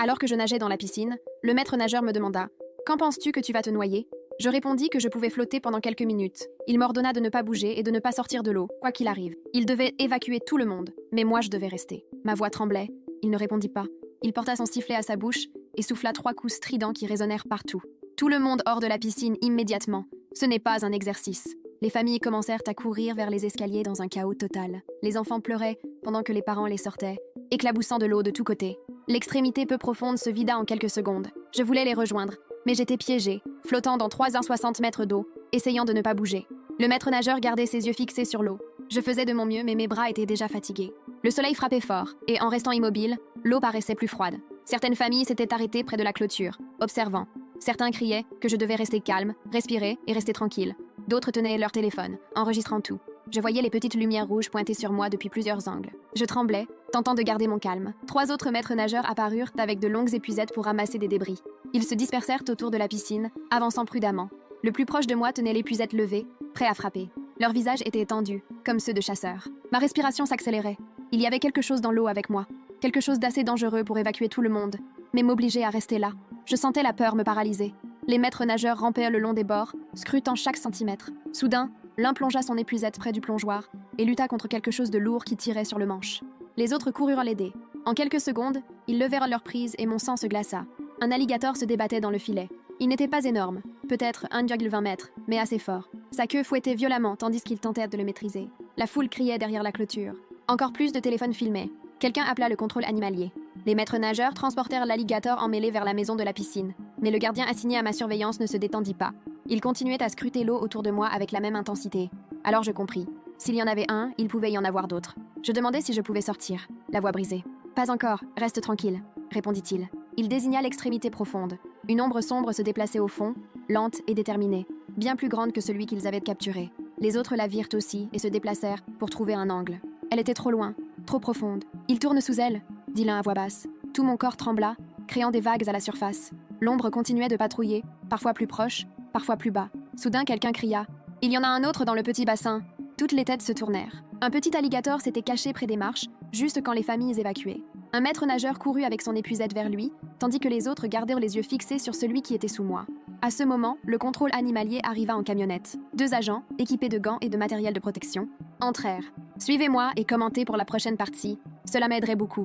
Alors que je nageais dans la piscine, le maître nageur me demanda « Quand penses-tu que tu vas te noyer ?» Je répondis que je pouvais flotter pendant quelques minutes. Il m'ordonna de ne pas bouger et de ne pas sortir de l'eau, quoi qu'il arrive. Il devait évacuer tout le monde, mais moi je devais rester. Ma voix tremblait, il ne répondit pas. Il porta son sifflet à sa bouche et souffla 3 coups stridents qui résonnèrent partout. Tout le monde hors de la piscine immédiatement. Ce n'est pas un exercice. Les familles commencèrent à courir vers les escaliers dans un chaos total. Les enfants pleuraient pendant que les parents les sortaient, éclaboussant de l'eau de tous côtés. L'extrémité peu profonde se vida en quelques secondes. Je voulais les rejoindre, mais j'étais piégée, flottant dans 360 mètres d'eau, essayant de ne pas bouger. Le maître nageur gardait ses yeux fixés sur l'eau. Je faisais de mon mieux, mais mes bras étaient déjà fatigués. Le soleil frappait fort, et en restant immobile, l'eau paraissait plus froide. Certaines familles s'étaient arrêtées près de la clôture, observant. Certains criaient que je devais rester calme, respirer et rester tranquille. D'autres tenaient leur téléphone, enregistrant tout. Je voyais les petites lumières rouges pointées sur moi depuis plusieurs angles. Je tremblais, tentant de garder mon calme. 3 autres maîtres nageurs apparurent avec de longues épuisettes pour ramasser des débris. Ils se dispersèrent autour de la piscine, avançant prudemment. Le plus proche de moi tenait l'épuisette levée, prêt à frapper. Leurs visages étaient tendus, comme ceux de chasseurs. Ma respiration s'accélérait. Il y avait quelque chose dans l'eau avec moi. Quelque chose d'assez dangereux pour évacuer tout le monde, mais m'obliger à rester là. Je sentais la peur me paralyser. Les maîtres nageurs rampaient le long des bords, scrutant chaque centimètre. Soudain, l'un plongea son épuisette près du plongeoir et lutta contre quelque chose de lourd qui tirait sur le manche. Les autres coururent l'aider. En quelques secondes, ils levèrent leur prise et mon sang se glaça. Un alligator se débattait dans le filet. Il n'était pas énorme, peut-être 1,20 mètres, mais assez fort. Sa queue fouettait violemment tandis qu'il tentait de le maîtriser. La foule criait derrière la clôture. Encore plus de téléphones filmaient. Quelqu'un appela le contrôle animalier. Les maîtres nageurs transportèrent l'alligator emmêlé vers la maison de la piscine. Mais le gardien assigné à ma surveillance ne se détendit pas. Il continuait à scruter l'eau autour de moi avec la même intensité. Alors je compris. S'il y en avait un, il pouvait y en avoir d'autres. Je demandai si je pouvais sortir, la voix brisée. « Pas encore, reste tranquille », répondit-il. Il désigna l'extrémité profonde. Une ombre sombre se déplaçait au fond, lente et déterminée, bien plus grande que celui qu'ils avaient capturé. Les autres la virent aussi et se déplacèrent pour trouver un angle. Elle était trop loin, trop profonde. « Il tourne sous elle », dit l'un à voix basse. Tout mon corps trembla, créant des vagues à la surface. L'ombre continuait de patrouiller, parfois plus proche, parfois plus bas. Soudain, quelqu'un cria « Il y en a un autre dans le petit bassin !» Toutes les têtes se tournèrent. Un petit alligator s'était caché près des marches, juste quand les familles évacuaient. Un maître nageur courut avec son épuisette vers lui, tandis que les autres gardèrent les yeux fixés sur celui qui était sous moi. À ce moment, le contrôle animalier arriva en camionnette. 2 agents, équipés de gants et de matériel de protection, entrèrent. « Suivez-moi et commentez pour la prochaine partie. Cela m'aiderait beaucoup. »